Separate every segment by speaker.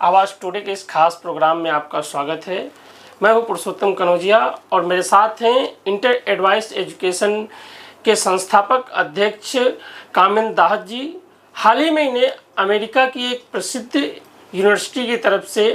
Speaker 1: आवाज़ टुडे के इस खास प्रोग्राम में आपका स्वागत है। मैं हूं पुरुषोत्तम कनौजिया और मेरे साथ हैं इंटर एडवाइस एजुकेशन के संस्थापक अध्यक्ष कामिन दाहत जी। हाल ही में इन्हें अमेरिका की एक प्रसिद्ध यूनिवर्सिटी की तरफ से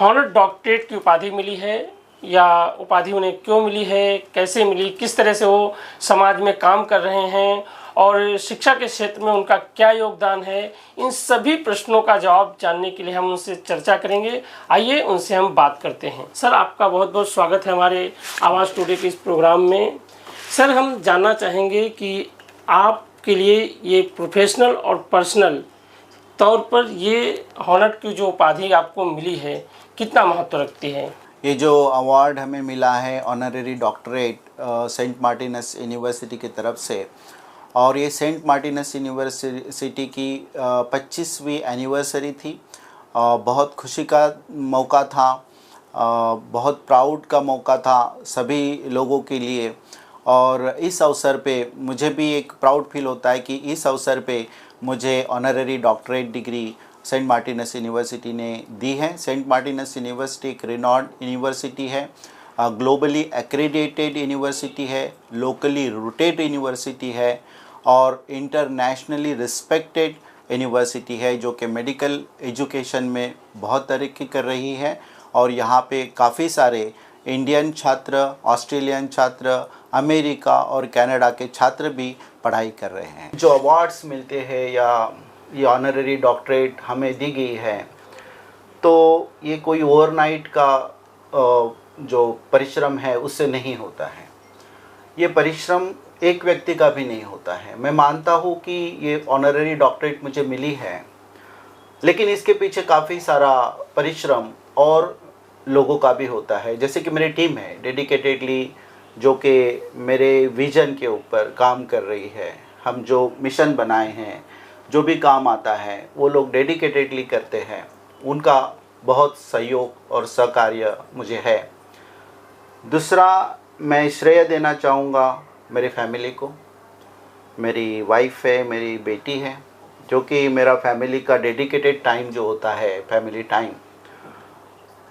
Speaker 1: हॉनर डॉक्टरेट की उपाधि मिली है। या उपाधि उन्हें क्यों मिली है, कैसे मिली, किस तरह से वो समाज में काम कर रहे हैं और शिक्षा के क्षेत्र में उनका क्या योगदान है, इन सभी प्रश्नों का जवाब जानने के लिए हम उनसे चर्चा करेंगे। आइए उनसे हम बात करते हैं। सर, आपका बहुत बहुत स्वागत है हमारे आवाज़ टुडे के इस प्रोग्राम में। सर, हम जानना चाहेंगे कि आपके लिए ये प्रोफेशनल और पर्सनल तौर पर ये हॉनर की जो उपाधि आपको मिली है कितना महत्व रखती है?
Speaker 2: ये जो अवार्ड हमें मिला है honorary doctorate Saint Martinus University की तरफ से, और ये सेंट मार्टिनस यूनिवर्सिटी की 25वीं एनिवर्सरी थी। बहुत खुशी का मौका था, बहुत प्राउड का मौका था सभी लोगों के लिए। और इस अवसर पे मुझे भी एक प्राउड फील होता है कि इस अवसर पे मुझे honorary doctorate degree Saint Martinus University ने दी है। सेंट मार्टिनस यूनिवर्सिटी एक रिनॉन्ड यूनिवर्सिटी है, ग्लोबली एक्रेडिटेड यूनिवर्सिटी है, लोकली रूटेड यूनिवर्सिटी है और इंटरनेशनली रिस्पेक्टेड यूनिवर्सिटी है, जो कि मेडिकल एजुकेशन में बहुत तरक्की कर रही है। और यहाँ पे काफ़ी सारे इंडियन छात्र, ऑस्ट्रेलियन छात्र, अमेरिका और कनाडा के छात्र भी पढ़ाई कर रहे हैं। जो अवार्ड्स मिलते हैं या ये ऑनररी डॉक्टरेट हमें दी गई है, तो ये कोई ओवरनाइट का जो परिश्रम है उससे नहीं होता है। ये परिश्रम एक व्यक्ति का भी नहीं होता है। मैं मानता हूँ कि ये ऑनररी डॉक्टरेट मुझे मिली है, लेकिन इसके पीछे काफ़ी सारा परिश्रम और लोगों का भी होता है। जैसे कि मेरी टीम है डेडिकेटेडली, जो कि मेरे विज़न के ऊपर काम कर रही है। हम जो मिशन बनाए हैं, जो भी काम आता है, वो लोग डेडिकेटेडली करते हैं। उनका बहुत सहयोग और सहकार्य मुझे है। दूसरा, मैं श्रेय देना चाहूँगा मेरी फैमिली को। मेरी वाइफ है, मेरी बेटी है, जो कि मेरा फैमिली का डेडिकेटेड टाइम जो होता है, फैमिली टाइम,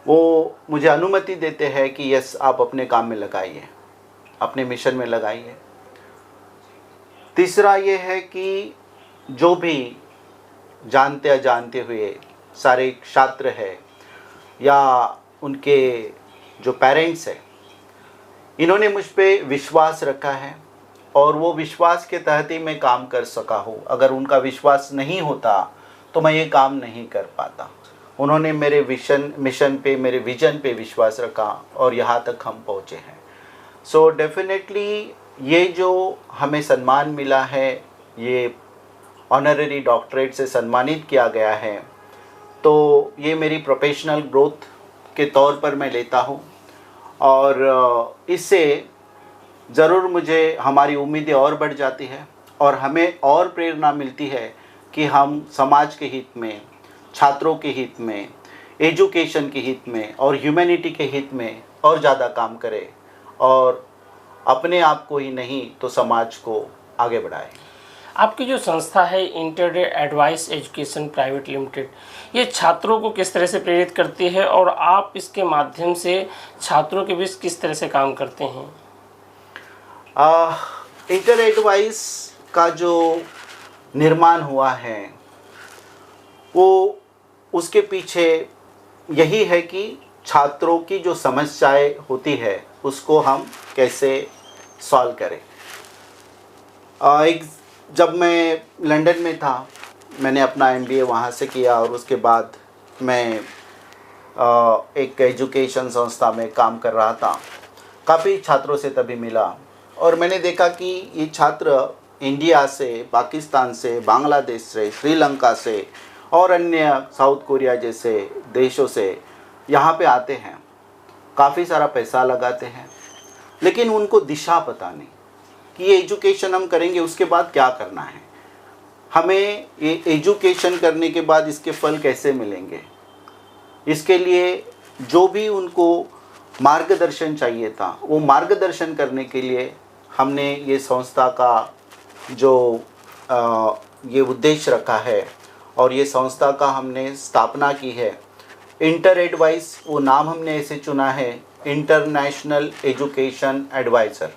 Speaker 2: वो मुझे अनुमति देते हैं कि यस, आप अपने काम में लगाइए, अपने मिशन में लगाइए। तीसरा ये है कि जो भी जानते अजानते हुए सारे छात्र है या उनके जो पेरेंट्स है, इन्होंने मुझ पे विश्वास रखा है और वो विश्वास के तहत ही मैं काम कर सका हूँ। अगर उनका विश्वास नहीं होता तो मैं ये काम नहीं कर पाता। उन्होंने मेरे मिशन पे, मेरे विजन पे विश्वास रखा और यहाँ तक हम पहुँचे हैं। सो डेफिनेटली ये जो हमें सम्मान मिला है, ये ऑनररी डॉक्टरेट से सम्मानित किया गया है, तो ये मेरी प्रोफेशनल ग्रोथ के तौर पर मैं लेता हूँ। और इससे ज़रूर मुझे हमारी उम्मीदें और बढ़ जाती है और हमें और प्रेरणा मिलती है कि हम समाज के हित में, छात्रों के हित में, एजुकेशन के हित में और ह्यूमैनिटी के हित में और ज़्यादा काम करें और अपने आप को ही नहीं तो समाज को आगे बढ़ाएं।
Speaker 1: आपकी जो संस्था है inter advice education private limited, ये छात्रों को किस तरह से प्रेरित करती है और आप इसके माध्यम से छात्रों के बीच किस तरह से काम करते हैं?
Speaker 2: इंटर एडवाइस का जो निर्माण हुआ है, वो उसके पीछे यही है कि छात्रों की जो समस्याएं होती है उसको हम कैसे सॉल्व करें। जब मैं लंदन में था, मैंने अपना MBA वहाँ से किया और उसके बाद मैं एक एजुकेशन संस्था में काम कर रहा था। काफ़ी छात्रों से तभी मिला और मैंने देखा कि ये छात्र इंडिया से, पाकिस्तान से, बांग्लादेश से, श्रीलंका से और अन्य साउथ कोरिया जैसे देशों से यहाँ पे आते हैं, काफ़ी सारा पैसा लगाते हैं, लेकिन उनको दिशा पता नहीं कि ये एजुकेशन हम करेंगे उसके बाद क्या करना है, हमें ये एजुकेशन करने के बाद इसके फल कैसे मिलेंगे। इसके लिए जो भी उनको मार्गदर्शन चाहिए था, वो मार्गदर्शन करने के लिए हमने ये संस्था का जो ये उद्देश्य रखा है और ये संस्था का हमने स्थापना की है इंटर एडवाइस, वो नाम हमने ऐसे चुना है, इंटरनेशनल एजुकेशन एडवाइज़र।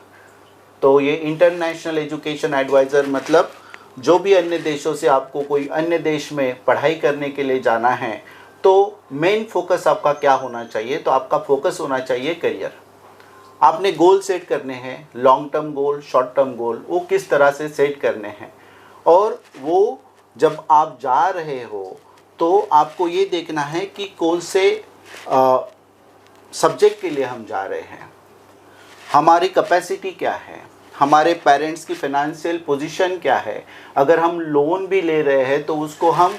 Speaker 2: तो ये इंटरनेशनल एजुकेशन एडवाइज़र मतलब जो भी अन्य देशों से आपको कोई अन्य देश में पढ़ाई करने के लिए जाना है, तो मेन फोकस आपका क्या होना चाहिए? तो आपका फोकस होना चाहिए करियर। आपने गोल सेट करने हैं, long term goal, short term goal, वो किस तरह से सेट करने हैं। और वो जब आप जा रहे हो तो आपको ये देखना है कि कौन से सब्जेक्ट के लिए हम जा रहे हैं, हमारी कैपेसिटी क्या है, हमारे पेरेंट्स की फाइनेंशियल पोजीशन क्या है, अगर हम लोन भी ले रहे हैं तो उसको हम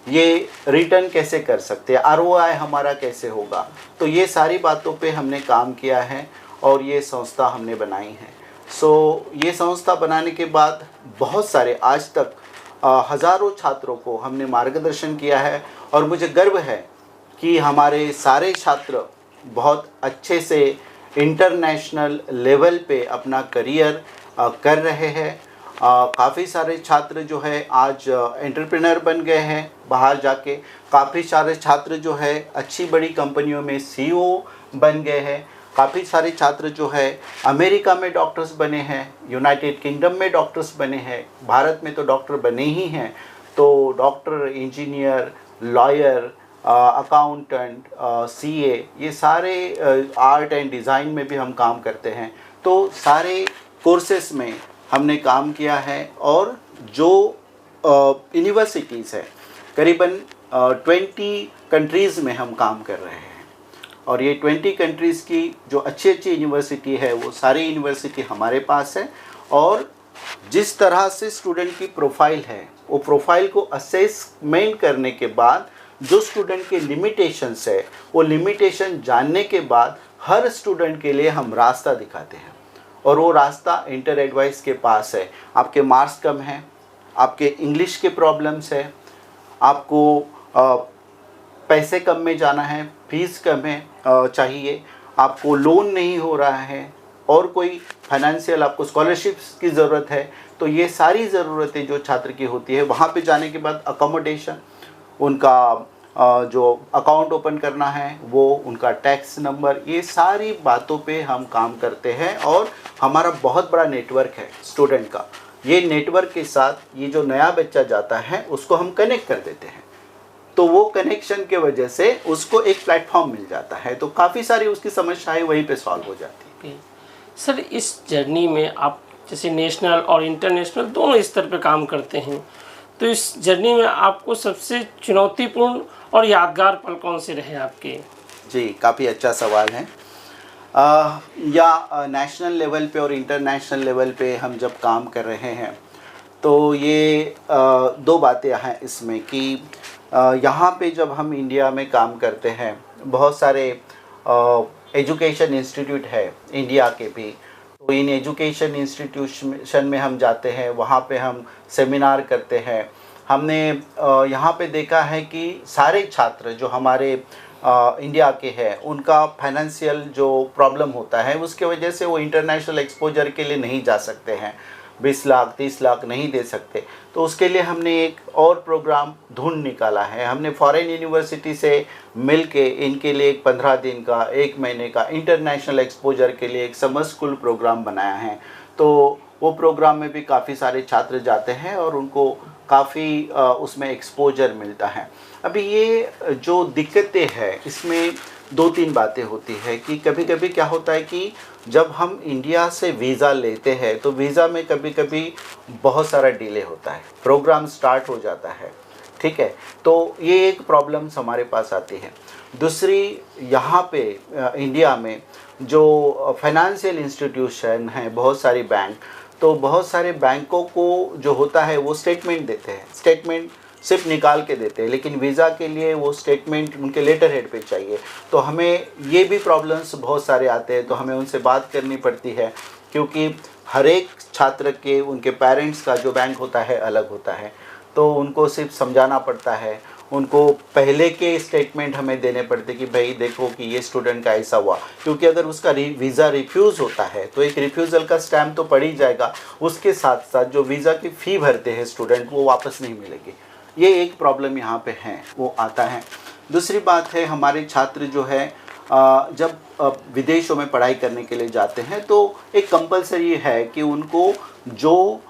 Speaker 2: ये रिटर्न कैसे कर सकते हैं, आरओआई हमारा कैसे होगा। तो ये सारी बातों पे हमने काम किया है और ये संस्था हमने बनाई है। ये संस्था बनाने के बाद बहुत सारे आज तक हज़ारों छात्रों को हमने मार्गदर्शन किया है और मुझे गर्व है कि हमारे सारे छात्र बहुत अच्छे से इंटरनेशनल लेवल पे अपना करियर कर रहे हैं। काफ़ी सारे छात्र जो है आज एंटरप्रेन्योर बन गए हैं बाहर जाके, काफ़ी सारे छात्र जो है अच्छी बड़ी कंपनियों में सीईओ बन गए हैं, काफ़ी सारे छात्र जो है अमेरिका में डॉक्टर्स बने हैं, यूनाइटेड किंगडम में डॉक्टर्स बने हैं, भारत में तो डॉक्टर बने ही हैं। तो doctor, engineer, lawyer, accountant, CA, ये सारे आर्ट एंड डिज़ाइन में भी हम काम करते हैं। तो सारे कोर्सेस में हमने काम किया है और जो यूनिवर्सिटीज़ है करीबन 20 कंट्रीज़ में हम काम कर रहे हैं। और ये 20 कंट्रीज़ की जो अच्छी अच्छी यूनिवर्सिटी है वो सारी यूनिवर्सिटी हमारे पास है। और जिस तरह से स्टूडेंट की प्रोफाइल है, वो प्रोफाइल को असेसमेंट करने के बाद जो स्टूडेंट के लिमिटेशंस है, वो लिमिटेशन जानने के बाद हर स्टूडेंट के लिए हम रास्ता दिखाते हैं। और वो रास्ता इंटर एडवाइस के पास है। आपके मार्क्स कम हैं, आपके इंग्लिश के प्रॉब्लम्स है, आपको पैसे कम में जाना है, फीस कम है चाहिए, आपको लोन नहीं हो रहा है और कोई फाइनेंशियल आपको स्कॉलरशिप्स की ज़रूरत है, तो ये सारी ज़रूरतें जो छात्र की होती है, वहाँ पे जाने के बाद अकोमोडेशन, उनका जो अकाउंट ओपन करना है वो, उनका टैक्स नंबर, ये सारी बातों पे हम काम करते हैं। और हमारा बहुत बड़ा नेटवर्क है स्टूडेंट का। ये नेटवर्क के साथ ये जो नया बच्चा जाता है उसको हम कनेक्ट कर देते हैं, तो वो कनेक्शन के वजह से उसको एक प्लेटफॉर्म मिल जाता है, तो काफ़ी सारी उसकी समस्याएं वहीं पे सॉल्व हो जाती है।
Speaker 1: सर, इस जर्नी में आप जैसे नेशनल और इंटरनेशनल दोनों स्तर पे काम करते हैं, तो इस जर्नी में आपको सबसे चुनौतीपूर्ण और यादगार पल कौन से रहे आपके?
Speaker 2: जी, काफ़ी अच्छा सवाल है। नेशनल लेवल पे और इंटरनेशनल लेवल पे हम जब काम कर रहे हैं तो ये दो बातें हैं इसमें कि यहाँ पे जब हम इंडिया में काम करते हैं, बहुत सारे एजुकेशन इंस्टीट्यूट है इंडिया के भी, तो इन एजुकेशन इंस्टीट्यूशन में हम जाते हैं, वहाँ पे हम सेमिनार करते हैं। हमने यहाँ पे देखा है कि सारे छात्र जो हमारे इंडिया के हैं, उनका फाइनेंशियल जो प्रॉब्लम होता है उसके वजह से वो इंटरनेशनल एक्सपोजर के लिए नहीं जा सकते हैं, 20 लाख 30 लाख नहीं दे सकते। तो उसके लिए हमने एक और प्रोग्राम ढूंढ निकाला है। हमने फॉरेन यूनिवर्सिटी से मिल के इनके लिए एक 15 दिन का, 1 महीने का इंटरनेशनल एक्सपोजर के लिए एक समर स्कूल प्रोग्राम बनाया है। तो वो प्रोग्राम में भी काफ़ी सारे छात्र जाते हैं और उनको काफ़ी उसमें एक्सपोजर मिलता है। अभी ये जो दिक्कतें हैं इसमें 2-3 बातें होती है कि कभी कभी क्या होता है कि जब हम इंडिया से वीज़ा लेते हैं तो वीज़ा में कभी कभी बहुत सारा डिले होता है, प्रोग्राम स्टार्ट हो जाता है, ठीक है, तो ये एक प्रॉब्लम्स हमारे पास आती है। दूसरी, यहाँ पे इंडिया में जो फाइनेंशियल इंस्टीट्यूशन है, बहुत सारी बैंक, तो बहुत सारे बैंकों को जो होता है वो स्टेटमेंट देते हैं, स्टेटमेंट सिर्फ निकाल के देते हैं, लेकिन वीज़ा के लिए वो स्टेटमेंट उनके लेटर हेड पे चाहिए। तो हमें ये भी प्रॉब्लम्स बहुत सारे आते हैं, तो हमें उनसे बात करनी पड़ती है, क्योंकि हर एक छात्र के, उनके पेरेंट्स का जो बैंक होता है अलग होता है, तो उनको सिर्फ समझाना पड़ता है, उनको पहले के स्टेटमेंट हमें देने पड़ते कि भाई देखो कि ये स्टूडेंट का ऐसा हुआ, क्योंकि अगर उसका वीज़ा रिफ्यूज़ होता है तो एक रिफ्यूज़ल का स्टैम्प तो पड़ ही जाएगा, उसके साथ साथ जो वीज़ा की फ़ी भरते हैं स्टूडेंट वो वापस नहीं मिलेगी। ये एक प्रॉब्लम यहाँ पे है, वो आता है। दूसरी बात है, हमारे छात्र जो है जब विदेशों में पढ़ाई करने के लिए जाते हैं तो एक कंपलसरी है कि उनको जो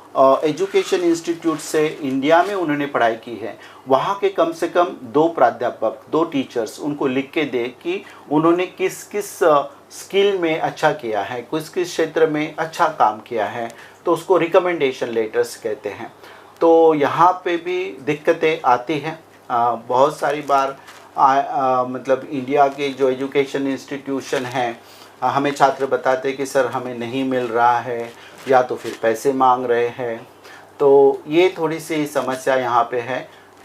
Speaker 2: एजुकेशन इंस्टीट्यूट से इंडिया में उन्होंने पढ़ाई की है वहाँ के कम से कम 2 प्राध्यापक, 2 टीचर्स उनको लिख के दे कि उन्होंने किस किस स्किल में अच्छा किया है, किस किस क्षेत्र में अच्छा काम किया है, तो उसको रिकमेंडेशन लेटर्स कहते हैं। तो यहाँ पे भी दिक्कतें आती हैं बहुत सारी बार। मतलब इंडिया के जो एजुकेशन इंस्टीट्यूशन हैं हमें छात्र बताते कि सर हमें नहीं मिल रहा है, या तो फिर पैसे मांग रहे हैं। तो ये थोड़ी सी समस्या यहाँ पे है,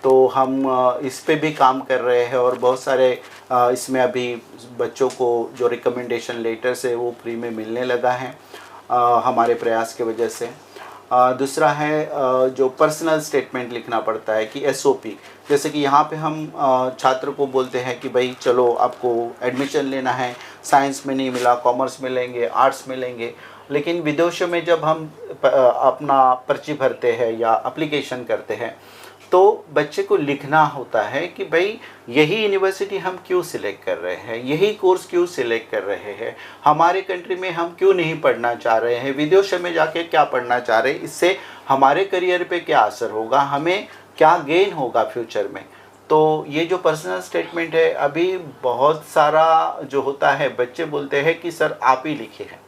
Speaker 2: तो हम इस पे भी काम कर रहे हैं और बहुत सारे इसमें अभी बच्चों को जो रिकमेंडेशन लेटर्स है वो फ्री में मिलने लगा है हमारे प्रयास की वजह से। दूसरा है जो पर्सनल स्टेटमेंट लिखना पड़ता है कि एसओपी, जैसे कि यहाँ पे हम छात्र को बोलते हैं कि भाई चलो आपको एडमिशन लेना है, साइंस में नहीं मिला, कॉमर्स में लेंगे, आर्ट्स में लेंगे। लेकिन विदेशों में जब हम अपना पर्ची भरते हैं या एप्लीकेशन करते हैं तो बच्चे को लिखना होता है कि भाई यही यूनिवर्सिटी हम क्यों सिलेक्ट कर रहे हैं, यही कोर्स क्यों सिलेक्ट कर रहे हैं, हमारे कंट्री में हम क्यों नहीं पढ़ना चाह रहे हैं, विदेशों में जाके क्या पढ़ना चाह रहे हैं, इससे हमारे करियर पे क्या असर होगा, हमें क्या गेन होगा फ्यूचर में। तो ये जो पर्सनल स्टेटमेंट है अभी बहुत सारा जो होता है, बच्चे बोलते हैं कि सर आप ही लिखे हैं,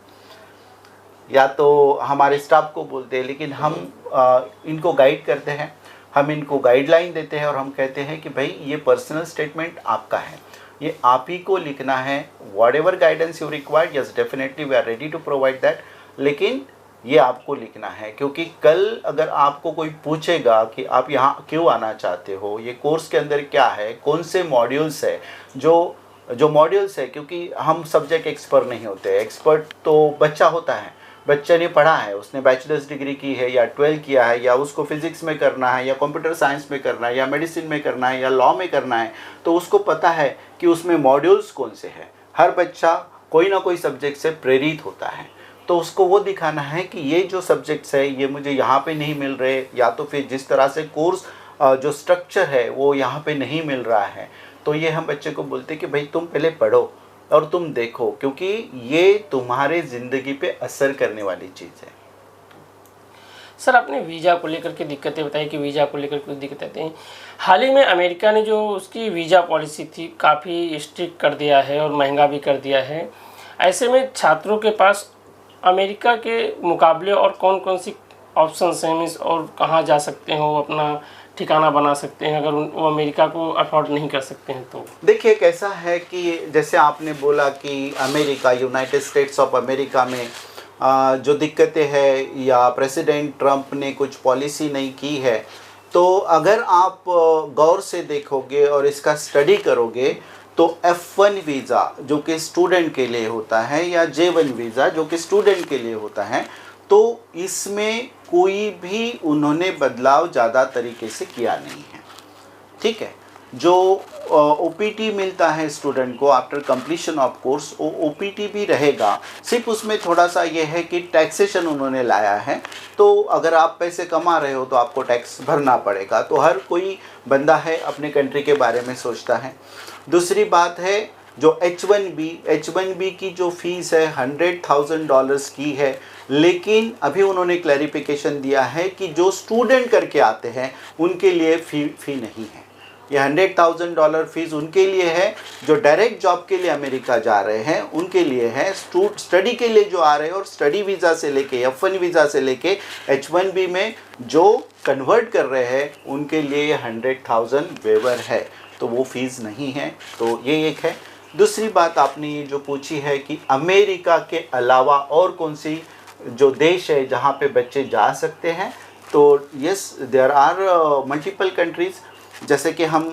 Speaker 2: या तो हमारे स्टाफ को बोलते हैं, लेकिन हम इनको गाइड करते हैं, हम इनको गाइडलाइन देते हैं और हम कहते हैं कि भाई ये पर्सनल स्टेटमेंट आपका है, ये आप ही को लिखना है। Whatever guidance you required, yes definitely we are ready to provide that, लेकिन ये आपको लिखना है, क्योंकि कल अगर आपको कोई पूछेगा कि आप यहाँ क्यों आना चाहते हो, ये कोर्स के अंदर क्या है, कौन से मॉड्यूल्स है, जो मॉड्यूल्स है, क्योंकि हम सब्जेक्ट एक्सपर्ट नहीं होते, एक्सपर्ट तो बच्चा होता है, बच्चे ने पढ़ा है, उसने बैचलर्स डिग्री की है या 12 किया है, या उसको फिजिक्स में करना है या कंप्यूटर साइंस में करना है या मेडिसिन में करना है या लॉ में करना है, तो उसको पता है कि उसमें मॉड्यूल्स कौन से हैं। हर बच्चा कोई ना कोई सब्जेक्ट से प्रेरित होता है, तो उसको वो दिखाना है कि ये जो सब्जेक्ट्स है ये मुझे यहाँ पे नहीं मिल रहे, या तो फिर जिस तरह से कोर्स जो स्ट्रक्चर है वो यहाँ पे नहीं मिल रहा है। तो ये हम बच्चे को बोलते कि भाई तुम पहले पढ़ो और तुम देखो, क्योंकि ये तुम्हारे ज़िंदगी पे असर करने वाली चीज़ है।
Speaker 1: सर आपने वीज़ा को लेकर के दिक्कतें बताई कि वीज़ा को लेकर कुछ दिक्कतें आती हैं। हाल ही में अमेरिका ने जो उसकी वीज़ा पॉलिसी थी काफ़ी स्ट्रिक्ट कर दिया है और महंगा भी कर दिया है। ऐसे में छात्रों के पास अमेरिका के मुकाबले और कौन कौन सी ऑप्शंस हैं, मीन्स और कहाँ जा सकते हैं, वो अपना ठिकाना बना सकते हैं अगर वो अमेरिका को अफोर्ड नहीं कर सकते हैं तो?
Speaker 2: देखिए कैसा है कि जैसे आपने बोला कि America, United states of America में जो दिक्कतें हैं या प्रेसिडेंट ट्रंप ने कुछ पॉलिसी नहीं की है, तो अगर आप गौर से देखोगे और इसका स्टडी करोगे तो F1 वीज़ा जो कि स्टूडेंट के लिए होता है या J1 वीज़ा जो कि स्टूडेंट के लिए होता है, तो इसमें कोई भी उन्होंने बदलाव ज़्यादा तरीके से किया नहीं है। ठीक है, जो OPT मिलता है स्टूडेंट को आफ्टर कंप्लीशन ऑफ कोर्स, वो OPT भी रहेगा, सिर्फ उसमें थोड़ा सा ये है कि टैक्सेशन उन्होंने लाया है। तो अगर आप पैसे कमा रहे हो तो आपको टैक्स भरना पड़ेगा, तो हर कोई बंदा है अपने कंट्री के बारे में सोचता है। दूसरी बात है जो H1B की जो फीस है $100,000 की है, लेकिन अभी उन्होंने क्लैरिफिकेशन दिया है कि जो स्टूडेंट करके आते हैं उनके लिए फ़ी नहीं है। ये $100,000 फीस उनके लिए है जो डायरेक्ट जॉब के लिए अमेरिका जा रहे हैं, उनके लिए है। स्टडी के लिए जो आ रहे हैं और स्टडी वीज़ा से लेके F1 वीज़ा से लेके H1B में जो कन्वर्ट कर रहे हैं उनके लिए 100,000 वेवर है, तो वो फीस नहीं है। तो ये एक है। दूसरी बात आपने ये जो पूछी है कि अमेरिका के अलावा और कौन सी जो देश है जहाँ पे बच्चे जा सकते हैं, तो yes there are multiple countries. जैसे कि हम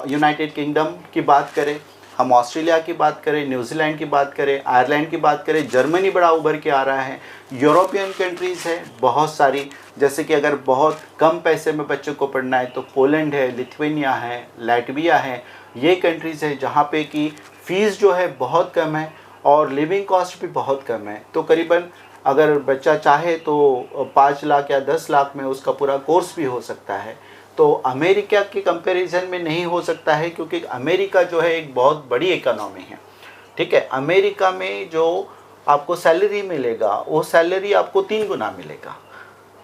Speaker 2: यूनाइटेड किंगडम की बात करें, हम ऑस्ट्रेलिया की बात करें, न्यूजीलैंड की बात करें, आयरलैंड की बात करें, जर्मनी बड़ा उभर के आ रहा है, यूरोपियन कंट्रीज़ है बहुत सारी। जैसे कि अगर बहुत कम पैसे में बच्चों को पढ़ना है तो पोलैंड है, लिथुआनिया है, लैटविया है, ये कंट्रीज़ है जहाँ पे कि फ़ीस जो है बहुत कम है और लिविंग कॉस्ट भी बहुत कम है। तो करीबन अगर बच्चा चाहे तो 5 लाख या 10 लाख में उसका पूरा कोर्स भी हो सकता है। तो अमेरिका के कंपैरिजन में नहीं हो सकता है, क्योंकि अमेरिका जो है एक बहुत बड़ी इकोनॉमी है, ठीक है। अमेरिका में जो आपको सैलरी मिलेगा वो सैलरी आपको 3 गुना मिलेगा।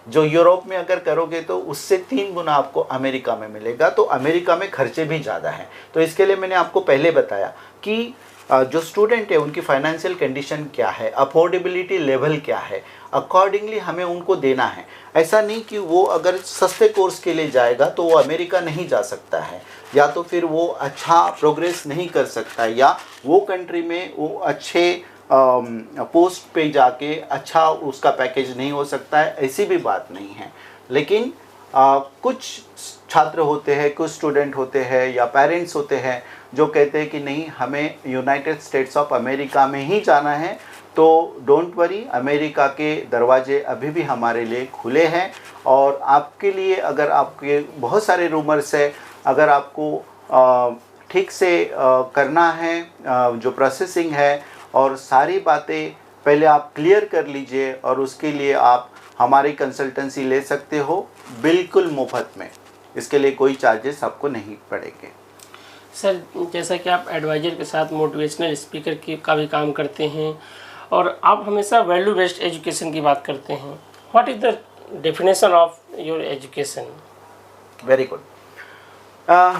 Speaker 2: जो यूरोप में अगर करोगे तो उससे 3 गुना आपको अमेरिका में मिलेगा। तो अमेरिका में खर्चे भी ज़्यादा हैं। तो इसके लिए मैंने आपको पहले बताया कि जो स्टूडेंट है उनकी फाइनेंशियल कंडीशन क्या है, अफोर्डेबिलिटी लेवल क्या है, अकॉर्डिंगली हमें उनको देना है। ऐसा नहीं कि वो अगर सस्ते कोर्स के लिए जाएगा तो वो अमेरिका नहीं जा सकता है, या तो फिर वो अच्छा प्रोग्रेस नहीं कर सकता है, या वो कंट्री में वो अच्छे पोस्ट पे जाके अच्छा उसका पैकेज नहीं हो सकता है, ऐसी भी बात नहीं है। लेकिन कुछ छात्र होते हैं, कुछ स्टूडेंट होते हैं या पेरेंट्स होते हैं जो कहते हैं कि नहीं, हमें यूनाइटेड स्टेट्स ऑफ अमेरिका में ही जाना है। तो डोंट वरी, अमेरिका के दरवाजे अभी भी हमारे लिए खुले हैं। और आपके लिए अगर आपके बहुत सारे रूमर्स है, अगर आपको ठीक से करना है जो प्रोसेसिंग है और सारी बातें पहले आप क्लियर कर लीजिए, और उसके लिए आप हमारी कंसल्टेंसी ले सकते हो बिल्कुल मुफ्त में। इसके लिए कोई चार्जेस आपको नहीं पड़ेंगे।
Speaker 1: सर, जैसा कि आप एडवाइज़र के साथ मोटिवेशनल स्पीकर का भी काम करते हैं और आप हमेशा वैल्यू बेस्ड एजुकेशन की बात करते हैं, what is the definition of your education?
Speaker 2: Very good.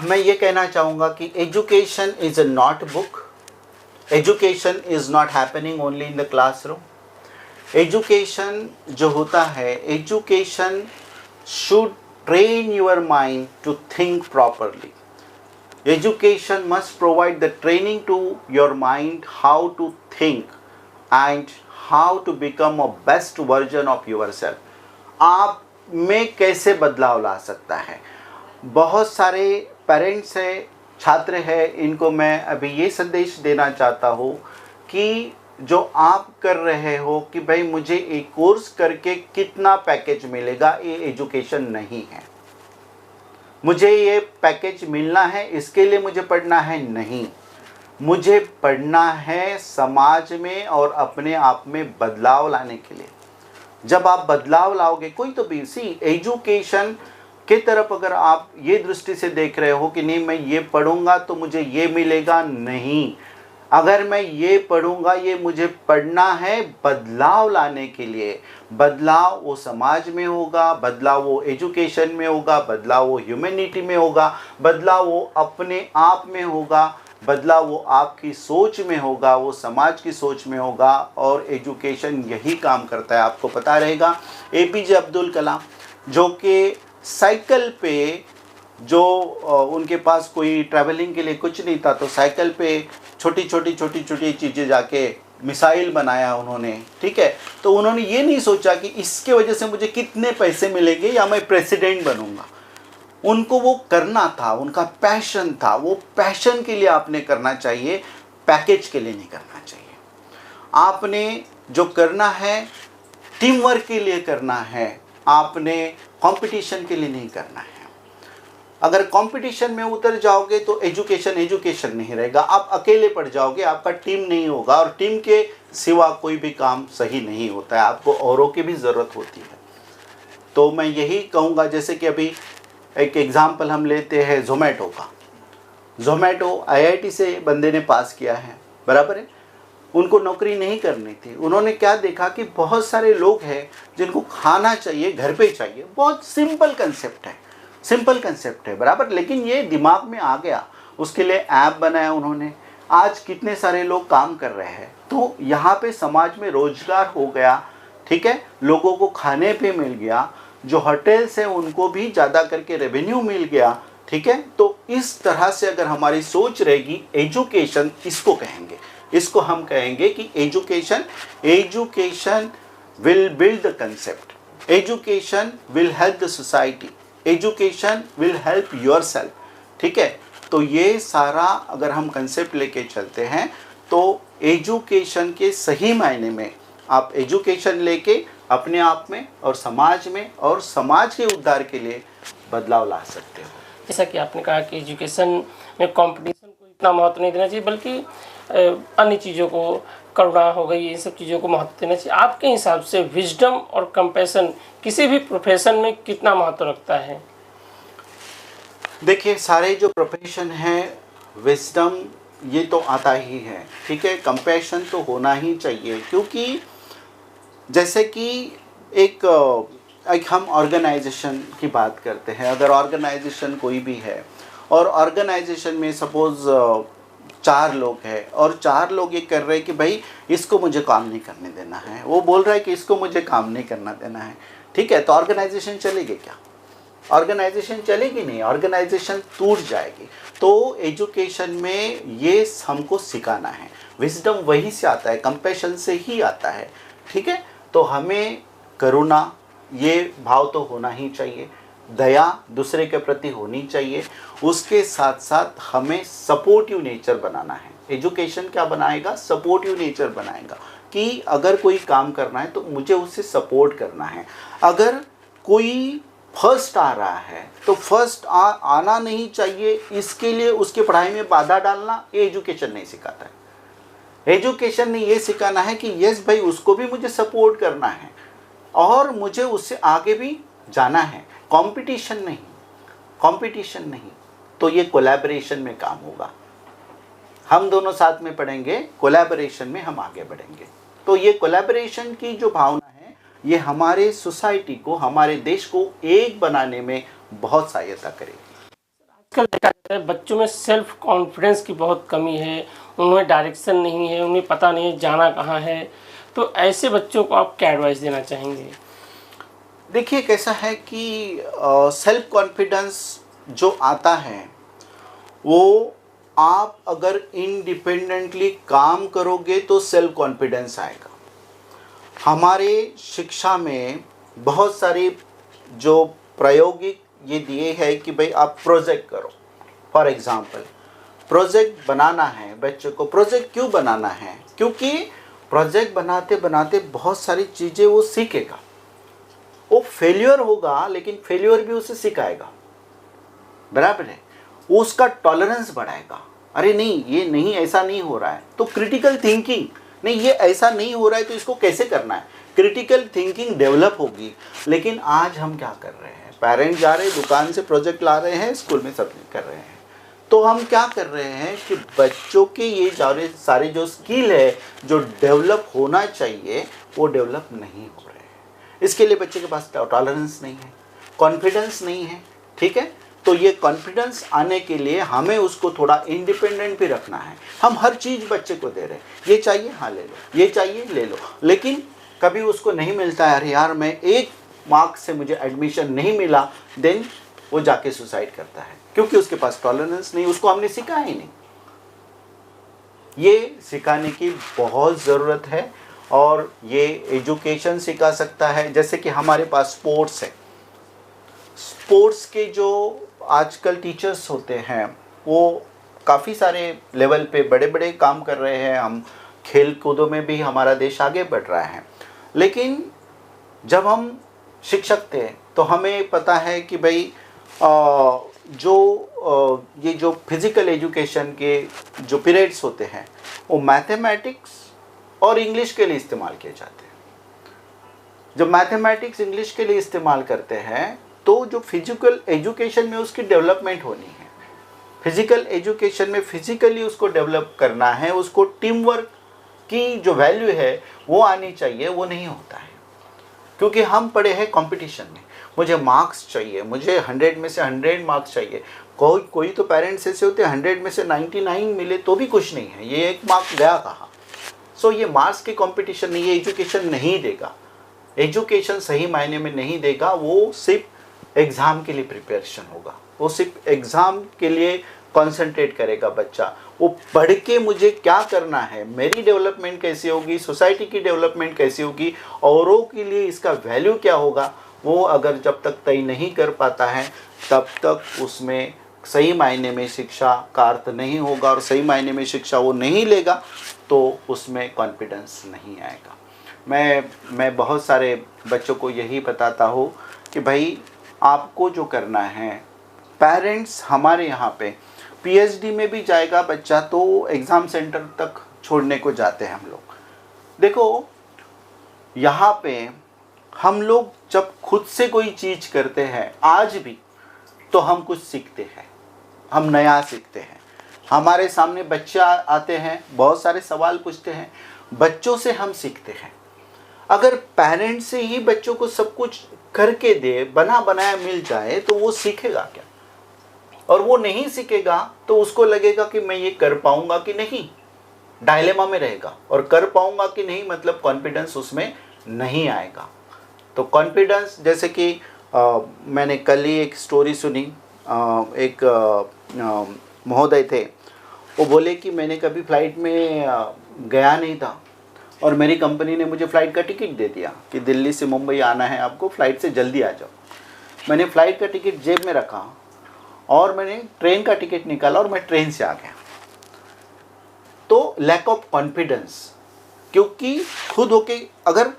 Speaker 2: मैं ये कहना चाहूँगा कि education is a not book, education is not happening only in the classroom. Education जो होता है, education should train your mind to think properly. Education must provide the training to your mind how to think and how to become a best version of yourself. आप में कैसे बदलाव ला सकता है। बहुत सारे पेरेंट्स हैं, छात्र हैं, इनको मैं अभी ये संदेश देना चाहता हूँ कि जो आप कर रहे हो कि भाई मुझे एक कोर्स करके कितना पैकेज मिलेगा, ये एजुकेशन नहीं है। मुझे ये पैकेज मिलना है इसके लिए मुझे पढ़ना है, नहीं, मुझे पढ़ना है समाज में और अपने आप में बदलाव लाने के लिए। जब आप बदलाव लाओगे, कोई तो भी एजुकेशन की तरफ अगर आप ये दृष्टि से देख रहे हो कि नहीं मैं ये पढ़ूंगा तो मुझे ये मिलेगा, नहीं, अगर मैं ये पढ़ूंगा, ये मुझे पढ़ना है बदलाव लाने के लिए। बदलाव वो समाज में होगा, बदलाव वो एजुकेशन में होगा, बदलाव वो ह्यूमैनिटी में होगा, बदलाव वो अपने आप में होगा, बदलाव वो आपकी सोच में होगा, वो समाज की सोच में होगा। और एजुकेशन यही काम करता है। आपको पता रहेगा APJ अब्दुल कलाम, जो कि साइकिल पे, जो उनके पास कोई ट्रैवलिंग के लिए कुछ नहीं था, तो साइकिल पे छोटी छोटी चीज़ें जाके मिसाइल बनाया उन्होंने, ठीक है। तो उन्होंने ये नहीं सोचा कि इसके वजह से मुझे कितने पैसे मिलेंगे या मैं प्रेसिडेंट बनूंगा। उनको वो करना था, उनका पैशन था। वो पैशन के लिए आपने करना चाहिए, पैकेज के लिए नहीं करना चाहिए। आपने जो करना है टीम वर्क के लिए करना है, आपने कंपटीशन के लिए नहीं करना है। अगर कंपटीशन में उतर जाओगे तो एजुकेशन नहीं रहेगा। आप अकेले पड़ जाओगे, आपका टीम नहीं होगा, और टीम के सिवा कोई भी काम सही नहीं होता है। आपको औरों की भी ज़रूरत होती है। तो मैं यही कहूँगा, जैसे कि अभी एक एग्ज़ाम्पल हम लेते हैं ज़ोमैटो का। ज़ोमैटो IIT से बंदे ने पास किया है, बराबर है। उनको नौकरी नहीं करनी थी। उन्होंने क्या देखा कि बहुत सारे लोग हैं जिनको खाना चाहिए, घर पे चाहिए। बहुत सिंपल कंसेप्ट है, बराबर। लेकिन ये दिमाग में आ गया, उसके लिए ऐप बनाया उन्होंने। आज कितने सारे लोग काम कर रहे हैं। तो यहाँ पे समाज में रोजगार हो गया, ठीक है, लोगों को खाने पे मिल गया। जो होटल्स हैं उनको भी ज़्यादा करके रेवेन्यू मिल गया, ठीक है। तो इस तरह से अगर हमारी सोच रहेगी, एजुकेशन इसको कहेंगे, इसको हम कहेंगे कि education will build the concept, education will help the society, education will help yourself, ठीक है। तो ये सारा अगर हम कंसेप्ट लेके चलते हैं तो एजुकेशन के सही मायने में आप एजुकेशन लेके अपने आप में और समाज के उद्धार के लिए बदलाव ला सकते हो।
Speaker 1: जैसा कि आपने कहा कि एजुकेशन में कंपटीशन को इतना महत्व नहीं देना चाहिए, बल्कि अन्य चीज़ों को, करुणा हो गई, इन सब चीज़ों को महत्व देना चाहिए। आपके हिसाब से विजडम और कंपैशन किसी भी प्रोफेशन में कितना महत्व रखता है?
Speaker 2: देखिए, सारे जो प्रोफेशन हैं, विजडम ये तो आता ही है, ठीक है। कंपैशन तो होना ही चाहिए, क्योंकि जैसे कि एक एक हम ऑर्गेनाइजेशन की बात करते हैं। अगर ऑर्गेनाइजेशन कोई भी है और ऑर्गेनाइजेशन में सपोज 4 लोग हैं और 4 लोग ये कर रहे हैं कि भाई इसको मुझे काम नहीं करने देना है, वो बोल रहा है कि इसको मुझे काम नहीं करना देना है, ठीक है, तो ऑर्गेनाइजेशन चलेगी क्या? ऑर्गेनाइजेशन चलेगी नहीं, ऑर्गेनाइजेशन टूट जाएगी। तो एजुकेशन में ये हमको सिखाना है। विजडम वहीं से आता है, कंपैशन से ही आता है, ठीक है। तो हमें करुणा ये भाव तो होना ही चाहिए, दया दूसरे के प्रति होनी चाहिए। उसके साथ साथ हमें सपोर्टिव नेचर बनाना है। एजुकेशन क्या बनाएगा? सपोर्टिव नेचर बनाएगा कि अगर कोई काम करना है तो मुझे उससे सपोर्ट करना है। अगर कोई फर्स्ट आ रहा है तो फर्स्ट आना नहीं चाहिए, इसके लिए उसके पढ़ाई में बाधा डालना, ये एजुकेशन नहीं सिखाता है। एजुकेशन ने ये सिखाना है कि यस भाई, उसको भी मुझे सपोर्ट करना है और मुझे उससे आगे भी जाना है। कंपटीशन नहीं, कंपटीशन नहीं, तो ये कोलैबोरेशन में काम होगा। हम दोनों साथ में पढ़ेंगे, कोलैबोरेशन में हम आगे बढ़ेंगे। तो ये कोलैबोरेशन की जो भावना है, ये हमारे सोसाइटी को, हमारे देश को एक बनाने में बहुत सहायता करेगी।
Speaker 1: आजकल देखा जाता है बच्चों में सेल्फ कॉन्फिडेंस की बहुत कमी है, उनमें डायरेक्शन नहीं है, उन्हें पता नहीं है जाना कहाँ है। तो ऐसे बच्चों को आप क्या एडवाइस देना चाहेंगे?
Speaker 2: देखिए, कैसा है कि सेल्फ कॉन्फिडेंस जो आता है वो आप अगर इंडिपेंडेंटली काम करोगे तो सेल्फ कॉन्फिडेंस आएगा। हमारे शिक्षा में बहुत सारे जो प्रायोगिक ये दिए हैं कि भाई आप प्रोजेक्ट करो। फॉर एग्जांपल, प्रोजेक्ट बनाना है बच्चों को। प्रोजेक्ट क्यों बनाना है? क्योंकि प्रोजेक्ट बनाते बनाते बहुत सारी चीज़ें वो सीखेगा। वो फेल्योर होगा लेकिन फेल्योर भी उसे सिखाएगा, बराबर है। वो उसका टॉलरेंस बढ़ाएगा। अरे नहीं, ये नहीं, ऐसा नहीं हो रहा है, तो क्रिटिकल थिंकिंग, नहीं ये ऐसा नहीं हो रहा है तो इसको कैसे करना है, क्रिटिकल थिंकिंग डेवलप होगी। लेकिन आज हम क्या कर रहे हैं? पेरेंट्स जा रहे हैं दुकान से प्रोजेक्ट ला रहे हैं, स्कूल में सबमिट कर रहे हैं। तो हम क्या कर रहे हैं कि बच्चों के ये सारे जो स्किल है जो डेवलप होना चाहिए वो डेवलप नहीं हो रहे हैं। इसके लिए बच्चे के पास टॉलरेंस नहीं है, कॉन्फिडेंस नहीं है, ठीक है। तो ये कॉन्फिडेंस आने के लिए हमें उसको थोड़ा इंडिपेंडेंट भी रखना है। हम हर चीज़ बच्चे को दे रहे हैं, ये चाहिए हाँ ले लो, ये चाहिए ले लो, लेकिन कभी उसको नहीं मिलता है, अरे यार मैं 1 मार्क्स से मुझे एडमिशन नहीं मिला, देन वो जाके सुसाइड करता है, क्योंकि उसके पास टॉलरेंस नहीं, उसको हमने सिखाया ही नहीं। ये सिखाने की बहुत ज़रूरत है और ये एजुकेशन सिखा सकता है। जैसे कि हमारे पास स्पोर्ट्स है, स्पोर्ट्स के जो आजकल टीचर्स होते हैं वो काफ़ी सारे लेवल पे बड़े बड़े काम कर रहे हैं। हम खेल कूदों में भी हमारा देश आगे बढ़ रहा है। लेकिन जब हम शिक्षक थे तो हमें पता है कि भाई ये जो फिज़िकल एजुकेशन के जो पीरियड्स होते हैं वो मैथमेटिक्स और इंग्लिश के लिए इस्तेमाल किए जाते हैं। जब मैथमेटिक्स इंग्लिश के लिए इस्तेमाल करते हैं तो जो फिजिकल एजुकेशन में उसकी डेवलपमेंट होनी है, फिजिकल एजुकेशन में फिजिकली उसको डेवलप करना है, उसको टीम वर्क की जो वैल्यू है वो आनी चाहिए, वो नहीं होता है। क्योंकि हम पढ़े हैं कंपटीशन में, मुझे मार्क्स चाहिए, मुझे 100 में से 100 मार्क्स चाहिए। कोई तो पेरेंट्स ऐसे होते हैं 100 में से 99 मिले तो भी कुछ नहीं है, ये 1 मार्क्स गया कहाँ। सो ये मार्क्स की कंपटीशन नहीं, ये एजुकेशन नहीं देगा। एजुकेशन सही मायने में नहीं देगा, वो सिर्फ एग्ज़ाम के लिए प्रिपरेशन होगा, वो सिर्फ एग्ज़ाम के लिए कंसंट्रेट करेगा बच्चा। वो पढ़ के मुझे क्या करना है, मेरी डेवलपमेंट कैसी होगी, सोसाइटी की डेवलपमेंट कैसी होगी, औरों के लिए इसका वैल्यू क्या होगा, वो अगर जब तक तय नहीं कर पाता है तब तक उसमें सही मायने में शिक्षा का अर्थ नहीं होगा। और सही मायने में शिक्षा वो नहीं लेगा तो उसमें कॉन्फिडेंस नहीं आएगा। मैं बहुत सारे बच्चों को यही बताता हूँ कि भाई आपको जो करना है, पेरेंट्स हमारे यहाँ पे पीएचडी में भी जाएगा बच्चा तो एग्ज़ाम सेंटर तक छोड़ने को जाते हैं हम लोग। देखो यहाँ पे हम लोग जब खुद से कोई चीज़ करते हैं आज भी, तो हम कुछ सीखते हैं, हम नया सीखते हैं। हमारे सामने बच्चे आते हैं, बहुत सारे सवाल पूछते हैं, बच्चों से हम सीखते हैं। अगर पेरेंट्स से ही बच्चों को सब कुछ करके दे, बना बनाया मिल जाए, तो वो सीखेगा क्या? और वो नहीं सीखेगा तो उसको लगेगा कि मैं ये कर पाऊंगा कि नहीं, डायलेमा में रहेगा। और कर पाऊंगा कि नहीं मतलब कॉन्फिडेंस उसमें नहीं आएगा। तो कॉन्फिडेंस, जैसे कि मैंने कल ही एक स्टोरी सुनी, एक महोदय थे, वो बोले कि मैंने कभी फ़्लाइट में गया नहीं था और मेरी कंपनी ने मुझे फ़्लाइट का टिकट दे दिया कि दिल्ली से मुंबई आना है आपको, फ़्लाइट से जल्दी आ जाओ। मैंने फ़्लाइट का टिकट जेब में रखा और मैंने ट्रेन का टिकट निकाला और मैं ट्रेन से आ गया। तो लैक ऑफ कॉन्फिडेंस, क्योंकि खुद होके, अगर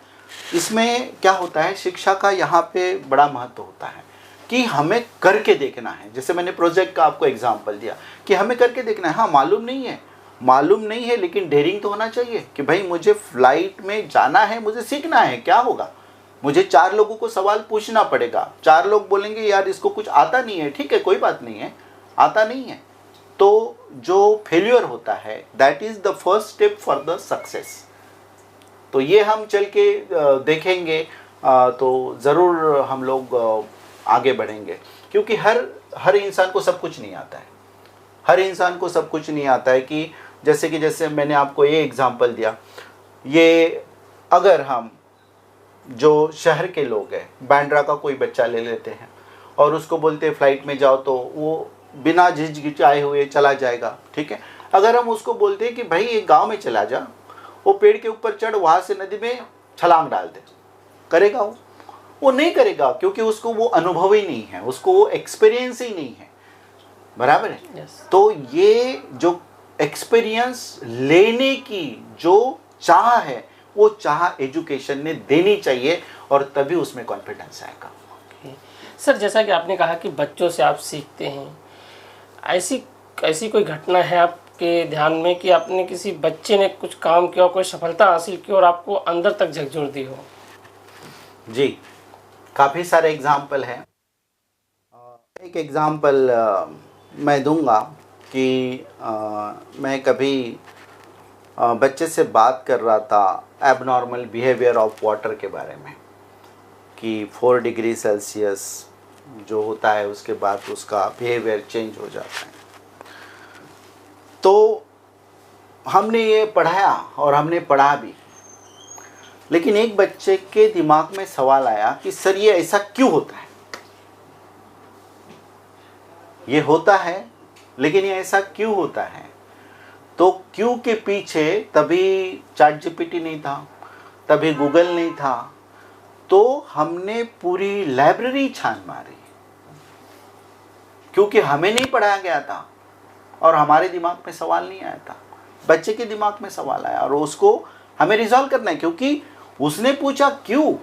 Speaker 2: इसमें क्या होता है, शिक्षा का यहाँ पे बड़ा महत्व होता है कि हमें करके देखना है। जैसे मैंने प्रोजेक्ट का आपको एग्जांपल दिया कि हमें करके देखना है। हाँ, मालूम नहीं है, लेकिन डेयरिंग तो होना चाहिए कि भाई मुझे फ्लाइट में जाना है, मुझे सीखना है। क्या होगा, मुझे 4 लोगों को सवाल पूछना पड़ेगा। 4 लोग बोलेंगे यार इसको कुछ आता नहीं है, ठीक है कोई बात नहीं है, आता नहीं है। तो जो फेल्यूर होता है, that is the first step for the success. तो ये हम चल के देखेंगे तो ज़रूर हम लोग आगे बढ़ेंगे, क्योंकि हर इंसान को सब कुछ नहीं आता है। हर इंसान को सब कुछ नहीं आता है कि जैसे मैंने आपको ये एग्जांपल दिया, ये अगर हम जो शहर के लोग हैं, बांद्रा का कोई बच्चा ले लेते हैं और उसको बोलते हैं फ़्लाइट में जाओ, तो वो बिना झिझकिचाए हुए चला जाएगा, ठीक है। अगर हम उसको बोलते हैं कि भाई एक गांव में चला जा, वो पेड़ के ऊपर चढ़, वहाँ से नदी में छलांग डाल दे, करेगा वो नहीं करेगा, क्योंकि उसको वो अनुभव ही नहीं है, उसको वो एक्सपीरियंस ही नहीं है, बराबर है।
Speaker 1: Yes.
Speaker 2: तो ये जो एक्सपीरियंस लेने की जो चाह है, वो चाह एजुकेशन ने देनी चाहिए और तभी उसमें कॉन्फिडेंस आएगा।
Speaker 1: सर, जैसा कि आपने कहा कि बच्चों से आप सीखते हैं, ऐसी कोई घटना है आपके ध्यान में कि आपने किसी बच्चे ने कुछ काम किया, कोई सफलता हासिल की और आपको अंदर तक झकझोर दी हो?
Speaker 2: जी, काफ़ी सारे एग्जाम्पल हैं। एक एग्जाम्पल मैं दूंगा कि मैं कभी बच्चे से बात कर रहा था एबनॉर्मल बिहेवियर ऑफ वाटर के बारे में, कि 4 डिग्री सेल्सियस जो होता है उसके बाद उसका बिहेवियर चेंज हो जाता है। तो हमने ये पढ़ाया और हमने पढ़ा भी, लेकिन एक बच्चे के दिमाग में सवाल आया कि सर ये ऐसा क्यों होता है? ये होता है, लेकिन ये ऐसा क्यों होता है? तो क्यों के पीछे तभी चैट जीपीटी नहीं था, तभी गूगल नहीं था, तो हमने पूरी लाइब्रेरी छान मारी, क्योंकि हमें नहीं पढ़ाया गया था और हमारे दिमाग में सवाल नहीं आया था, बच्चे के दिमाग में सवाल आया और उसको हमें रिजॉल्व करना है, क्योंकि उसने पूछा क्यों,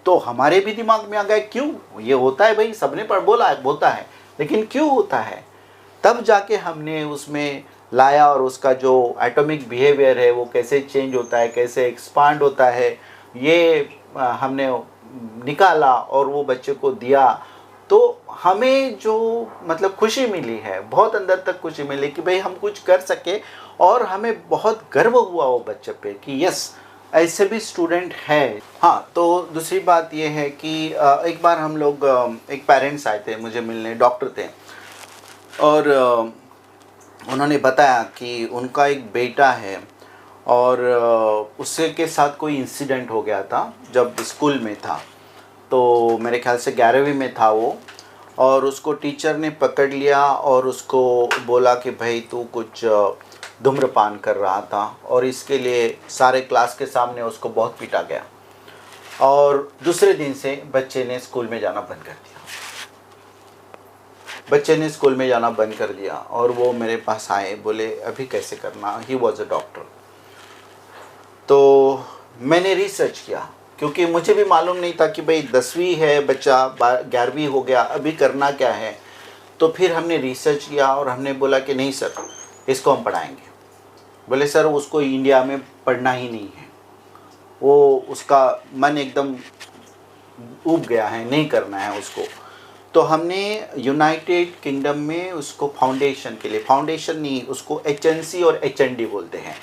Speaker 2: तो हमारे भी दिमाग में आ गया क्यों ये होता है। भाई सबने बोला है होता है, लेकिन क्यों होता है? तब जाके हमने उसमें लाया और उसका जो एटॉमिक बिहेवियर है वो कैसे चेंज होता है, कैसे एक्सपांड होता है, ये हमने निकाला और वो बच्चे को दिया। तो हमें जो मतलब खुशी मिली है, बहुत अंदर तक खुशी मिली कि भाई हम कुछ कर सके, और हमें बहुत गर्व हुआ वो बच्चे पे कि यस ऐसे भी स्टूडेंट है। हाँ, तो दूसरी बात ये है कि एक बार हम लोग एक पेरेंट्स आए थे मुझे मिलने, डॉक्टर थे, और उन्होंने बताया कि उनका एक बेटा है और उससे के साथ कोई इंसिडेंट हो गया था जब स्कूल में था, तो मेरे ख्याल से 11वीं में था वो, और उसको टीचर ने पकड़ लिया और उसको बोला कि भाई तू कुछ धूम्रपान कर रहा था, और इसके लिए सारे क्लास के सामने उसको बहुत पीटा गया। और दूसरे दिन से बच्चे ने स्कूल में जाना बंद कर दिया, और वो मेरे पास आए, बोले अभी कैसे करना। He was a doctor. तो मैंने रिसर्च किया, क्योंकि मुझे भी मालूम नहीं था कि भाई 10वीं है बच्चा, 11वीं हो गया, अभी करना क्या है। तो फिर हमने रिसर्च किया और हमने बोला कि नहीं सर, इसको हम पढ़ाएंगे। बोले सर उसको इंडिया में पढ़ना ही नहीं है, वो उसका मन एकदम ऊब गया है, नहीं करना है उसको। तो हमने यूनाइटेड किंगडम में उसको फाउंडेशन के लिए, फाउंडेशन नहीं, उसको HNC और HND बोलते हैं,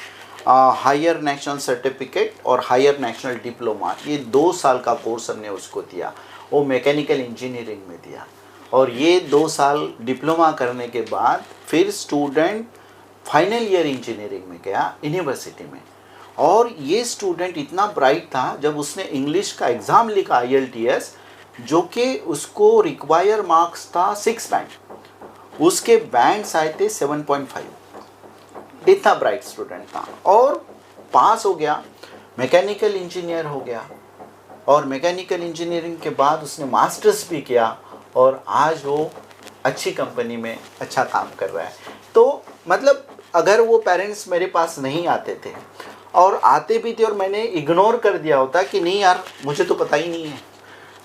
Speaker 2: हायर नेशनल सर्टिफिकेट और हायर नेशनल डिप्लोमा, ये 2 साल का कोर्स हमने उसको दिया। वो मैकेनिकल इंजीनियरिंग में दिया। और ये 2 साल डिप्लोमा करने के बाद फिर स्टूडेंट फाइनल ईयर इंजीनियरिंग में गया यूनिवर्सिटी में। और ये स्टूडेंट इतना ब्राइट था, जब उसने इंग्लिश का एग्ज़ाम लिखा IELTS, जो कि उसको रिक्वायर मार्क्स था 6 बैंड, उसके बैंड्स आए थे 7.5। इतना ब्राइट स्टूडेंट था और पास हो गया, मैकेनिकल इंजीनियर हो गया। और मैकेनिकल इंजीनियरिंग के बाद उसने मास्टर्स भी किया और आज वो अच्छी कंपनी में अच्छा काम कर रहा है। तो मतलब अगर वो पेरेंट्स मेरे पास नहीं आते थे और आते भी थे और मैंने इग्नोर कर दिया होता कि नहीं यार मुझे तो पता ही नहीं है,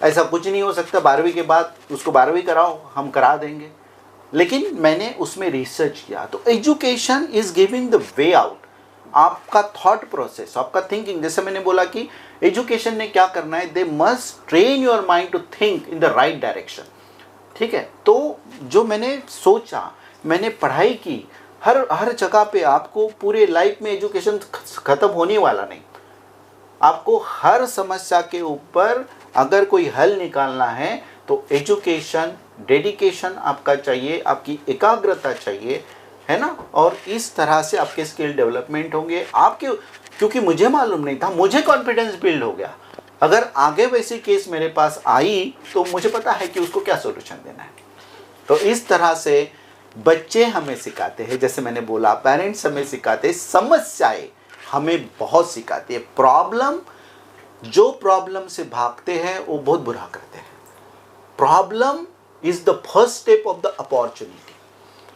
Speaker 2: ऐसा कुछ नहीं हो सकता, 12वीं के बाद उसको 12वीं कराओ, हम करा देंगे, लेकिन मैंने उसमें रिसर्च किया। तो education is giving the way out, आपका थॉट प्रोसेस, आपका थिंकिंग। जैसे मैंने बोला कि एजुकेशन ने क्या करना है, they must train your mind to think in the right direction. ठीक है, तो जो मैंने सोचा, मैंने पढ़ाई की, हर जगह पे आपको पूरे लाइफ में एजुकेशन ख़त्म होने वाला नहीं। आपको हर समस्या के ऊपर अगर कोई हल निकालना है तो एजुकेशन, डेडिकेशन आपका चाहिए, आपकी एकाग्रता चाहिए, है ना। और इस तरह से आपके स्किल डेवलपमेंट होंगे आपके। क्योंकि मुझे मालूम नहीं था, मुझे कॉन्फिडेंस बिल्ड हो गया। अगर आगे वैसी केस मेरे पास आई तो मुझे पता है कि उसको क्या सोल्यूशन देना है। तो इस तरह से बच्चे हमें सिखाते हैं, जैसे मैंने बोला पेरेंट्स हमें सिखाते हैं, समस्याएं हमें बहुत सिखाती है। प्रॉब्लम, जो प्रॉब्लम से भागते हैं वो बहुत बुरा करते हैं। Problem is the first step of the opportunity.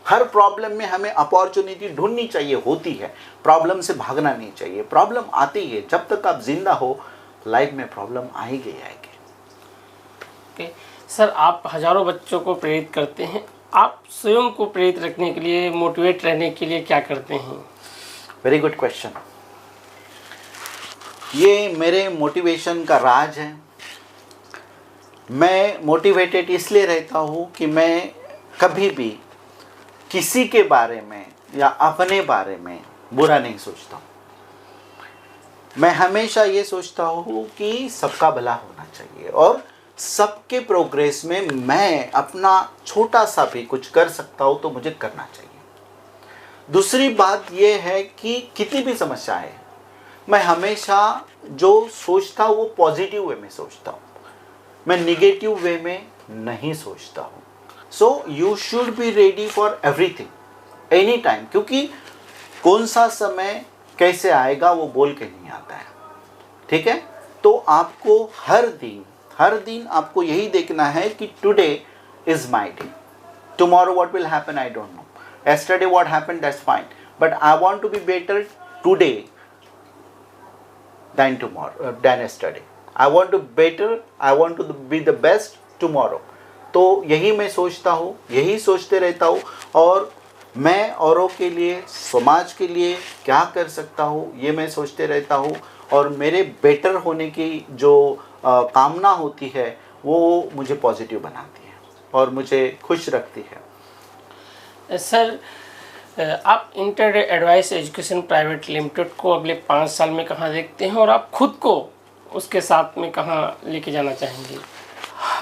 Speaker 2: Her problem में हमें अपॉर्चुनिटी ढूंढनी चाहिए, होती है, प्रॉब्लम से भागना नहीं चाहिए। प्रॉब्लम आती है, जब तक आप जिंदा हो लाइफ में प्रॉब्लम आएगी आएगी।
Speaker 1: ओके सर, आप हजारों बच्चों को प्रेरित करते हैं, आप स्वयं को प्रेरित रखने के लिए, मोटिवेट रहने के लिए क्या करते हैं?
Speaker 2: Very good question. ये मेरे मोटिवेशन का राज है। मैं मोटिवेटेड इसलिए रहता हूँ कि मैं कभी भी किसी के बारे में या अपने बारे में बुरा नहीं सोचता हूँ। मैं हमेशा ये सोचता हूँ कि सबका भला होना चाहिए और सबके प्रोग्रेस में मैं अपना छोटा सा भी कुछ कर सकता हूँ तो मुझे करना चाहिए। दूसरी बात ये है कि कितनी भी समस्या है, मैं हमेशा जो सोचता हूँ वो पॉजिटिव वे में सोचता हूँ, मैं निगेटिव वे में नहीं सोचता हूँ। So you should be ready for everything any time, क्योंकि कौन सा समय कैसे आएगा वो बोल के नहीं आता है। ठीक है, तो आपको हर दिन आपको यही देखना है कि today is my day, tomorrow what will happen I don't know, yesterday what happened that's fine, but I want to be better today than tomorrow than yesterday. I want to be the best tomorrow. तो यही मैं सोचता हूँ, यही सोचते रहता हूँ और मैं औरों के लिए, समाज के लिए क्या कर सकता हूँ ये मैं सोचते रहता हूँ। और मेरे बेटर होने की जो कामना होती है वो मुझे पॉजिटिव बनाती है और मुझे खुश रखती है।
Speaker 1: सर, आप inter advice education private limited को अगले 5 साल में कहाँ देखते हैं और आप खुद को उसके साथ में कहाँ लेके जाना चाहेंगे?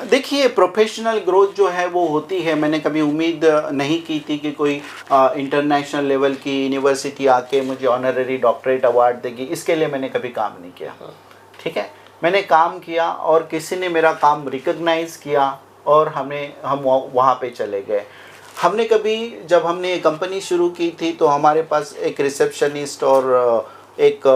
Speaker 2: देखिए, प्रोफेशनल ग्रोथ जो है वो होती है। मैंने कभी उम्मीद नहीं की थी कि कोई इंटरनेशनल लेवल की यूनिवर्सिटी आके मुझे ऑनररी डॉक्टरेट अवार्ड देगी, इसके लिए मैंने कभी काम नहीं किया। ठीक है, मैंने काम किया और किसी ने मेरा काम रिकग्नाइज़ किया और हम वहाँ पे चले गए। हमने कभी, जब हमने ये कंपनी शुरू की थी तो हमारे पास एक रिसेप्शनिस्ट और एक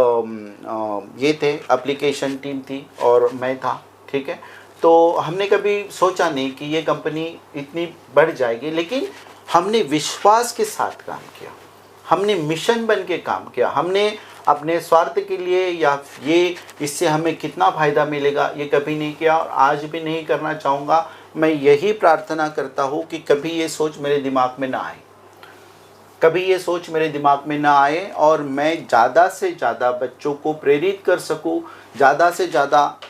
Speaker 2: ये थे, एप्लीकेशन टीम थी और मैं था। ठीक है, तो हमने कभी सोचा नहीं कि ये कंपनी इतनी बढ़ जाएगी, लेकिन हमने विश्वास के साथ काम किया, हमने मिशन बन के काम किया। हमने अपने स्वार्थ के लिए या ये इससे हमें कितना फ़ायदा मिलेगा ये कभी नहीं किया और आज भी नहीं करना चाहूँगा। मैं यही प्रार्थना करता हूँ कि कभी ये सोच मेरे दिमाग में ना आए, कभी ये सोच मेरे दिमाग में ना आए और मैं ज़्यादा से ज़्यादा बच्चों को प्रेरित कर सकूँ, ज़्यादा से ज़्यादा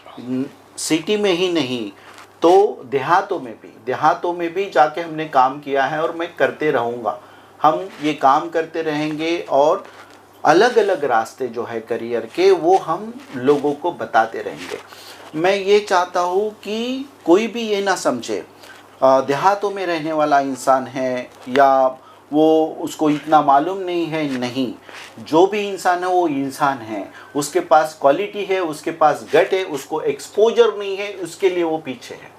Speaker 2: सिटी में ही नहीं तो देहातों में भी जाके हमने काम किया है और मैं करते रहूँगा। हम ये काम करते रहेंगे और अलग अलग रास्ते जो है करियर के वो हम लोगों को बताते रहेंगे। मैं ये चाहता हूँ कि कोई भी ये ना समझे देहातों में रहने वाला इंसान है या वो उसको इतना मालूम नहीं है, नहीं, जो भी इंसान है वो इंसान है, उसके पास क्वालिटी है, उसके पास गट है, उसको एक्सपोजर नहीं है, उसके लिए वो पीछे है।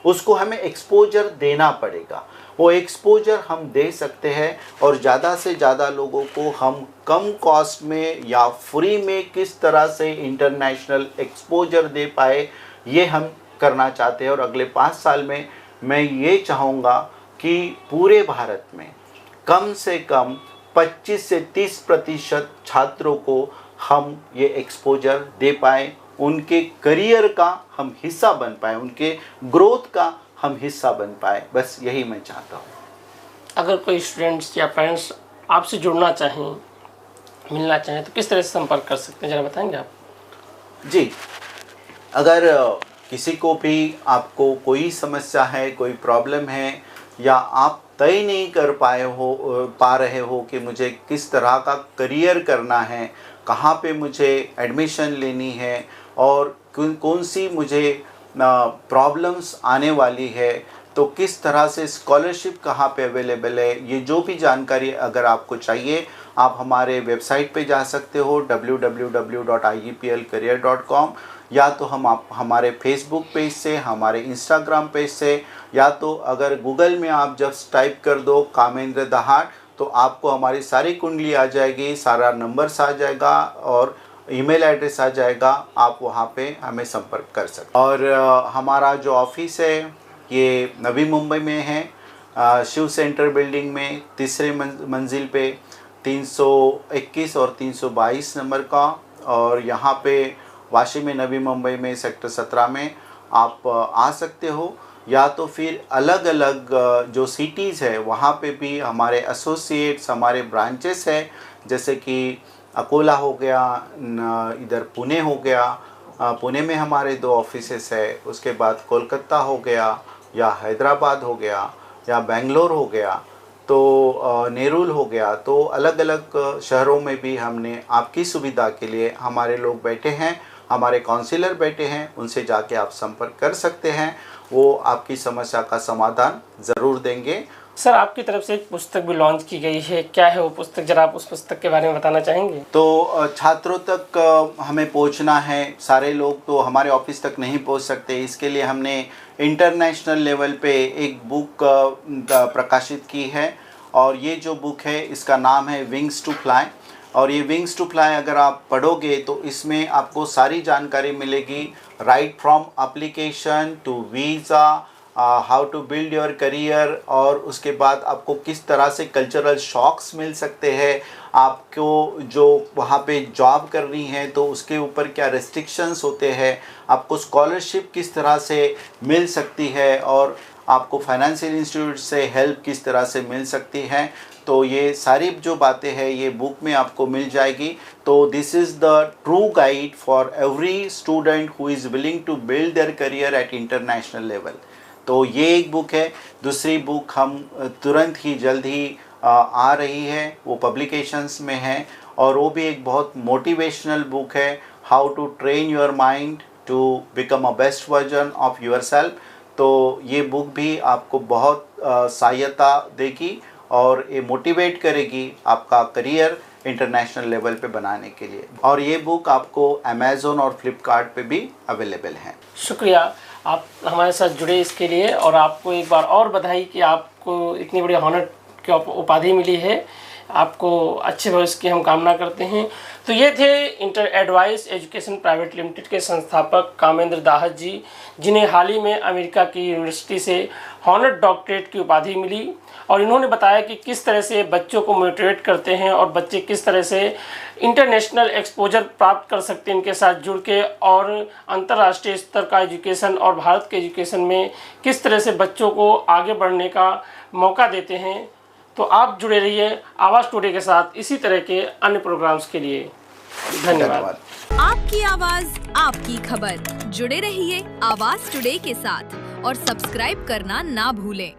Speaker 2: उसको हमें एक्सपोजर देना पड़ेगा। वो एक्सपोजर हम दे सकते हैं और ज़्यादा से ज़्यादा लोगों को हम कम कॉस्ट में या फ्री में किस तरह से इंटरनेशनल एक्सपोजर दे पाए, ये हम करना चाहते हैं। और अगले 5 साल में मैं ये चाहूँगा कि पूरे भारत में कम से कम 25 से 30% छात्रों को हम ये एक्सपोजर दे पाए, उनके करियर का हम हिस्सा बन पाए, उनके ग्रोथ का हम हिस्सा बन पाए। बस यही मैं चाहता हूँ।
Speaker 1: अगर कोई स्टूडेंट्स या पेरेंट्स आपसे जुड़ना चाहें, मिलना चाहें, तो किस तरह से संपर्क कर सकते हैं, ज़रा बताएंगे आप? जी,
Speaker 2: अगर किसी को भी आपको कोई समस्या है, कोई प्रॉब्लम है, या आप तय नहीं कर पा रहे हो कि मुझे किस तरह का करियर करना है, कहाँ पे मुझे एडमिशन लेनी है और कौन सी मुझे प्रॉब्लम्स आने वाली है, तो किस तरह से स्कॉलरशिप कहाँ पे अवेलेबल है, ये जो भी जानकारी अगर आपको चाहिए आप हमारे वेबसाइट पे जा सकते हो www.igplcareer.com, या तो आप हमारे फेसबुक पेज से, हमारे इंस्टाग्राम पेज से, या तो अगर गूगल में आप जस्ट टाइप कर दो कामेंद्र दहाट तो आपको हमारी सारी कुंडली आ जाएगी, सारा नंबर्स आ जाएगा और ईमेल एड्रेस आ जाएगा। आप वहाँ पे हमें संपर्क कर सकते। और हमारा जो ऑफिस है ये नवी मुंबई में है, शिव सेंटर बिल्डिंग में 3रे मंजिल पे 321 और 322 नंबर का, और यहाँ पे वाशी में नवी मुंबई में सेक्टर 17 में आप आ सकते हो। या तो फिर अलग अलग जो सिटीज़ है वहाँ पे भी हमारे एसोसिएट्स, हमारे ब्रांचेस है, जैसे कि अकोला हो गया, इधर पुणे हो गया, पुणे में हमारे 2 ऑफिसेस है, उसके बाद कोलकाता हो गया या हैदराबाद हो गया या बेंगलोर हो गया, तो नेरुल हो गया। तो अलग अलग शहरों में भी हमने आपकी सुविधा के लिए हमारे लोग बैठे हैं, हमारे काउंसलर बैठे हैं, उनसे जाके आप संपर्क कर सकते हैं, वो आपकी समस्या का समाधान ज़रूर देंगे।
Speaker 1: सर, आपकी तरफ से एक पुस्तक भी लॉन्च की गई है, क्या है वो पुस्तक, जरा आप उस पुस्तक के बारे में बताना चाहेंगे?
Speaker 2: तो छात्रों तक हमें पहुंचना है, सारे लोग तो हमारे ऑफिस तक नहीं पहुंच सकते, इसके लिए हमने इंटरनेशनल लेवल पे एक बुक प्रकाशित की है। और ये जो बुक है इसका नाम है विंग्स टू फ्लाई। और ये विंग्स टू फ्लाई अगर आप पढ़ोगे तो इसमें आपको सारी जानकारी मिलेगी, right from application to visa, how to build your career, और उसके बाद आपको किस तरह से कल्चरल शॉक्स मिल सकते हैं, आपको जो वहाँ पे जॉब करनी है तो उसके ऊपर क्या रेस्ट्रिक्शंस होते हैं, आपको स्कॉलरशिप किस तरह से मिल सकती है, और आपको फाइनेंशियल इंस्टीट्यूट से हेल्प किस तरह से मिल सकती है। तो ये सारी जो बातें हैं ये बुक में आपको मिल जाएगी। तो this is the true guide for every student who is willing to build their career at international level. तो ये एक बुक है। दूसरी बुक हम तुरंत ही जल्द ही आ रही है, वो पब्लिकेशंस में है, और वो भी एक बहुत मोटिवेशनल बुक है, how to train your mind to become a best version of yourself. तो ये बुक भी आपको बहुत सहायता देगी और ये मोटिवेट करेगी आपका करियर इंटरनेशनल लेवल पे बनाने के लिए। और ये बुक आपको अमेज़न और फ्लिपकार्ट पे भी अवेलेबल है।
Speaker 1: शुक्रिया आप हमारे साथ जुड़े इसके लिए, और आपको एक बार और बधाई कि आपको इतनी बड़ी ऑनर की उपाधि मिली है। आपको अच्छे भविष्य की हम कामना करते हैं। तो ये थे inter advice education private limited के संस्थापक कामेंद्र दाहत जी, जिन्हें हाल ही में अमेरिका की यूनिवर्सिटी से हॉनर डॉक्टरेट की उपाधि मिली, और इन्होंने बताया कि किस तरह से बच्चों को मोटिवेट करते हैं और बच्चे किस तरह से इंटरनेशनल एक्सपोजर प्राप्त कर सकते हैं इनके साथ जुड़ के, और अंतर्राष्ट्रीय स्तर का एजुकेशन और भारत के एजुकेशन में किस तरह से बच्चों को आगे बढ़ने का मौका देते हैं। तो आप जुड़े रहिए आवाज़ टुडे के साथ इसी तरह के अन्य प्रोग्राम्स के लिए। धन्यवाद।
Speaker 3: आपकी आवाज़ आपकी खबर, जुड़े रहिए आवाज़ टुडे के साथ। और सब्सक्राइब करना ना भूलें।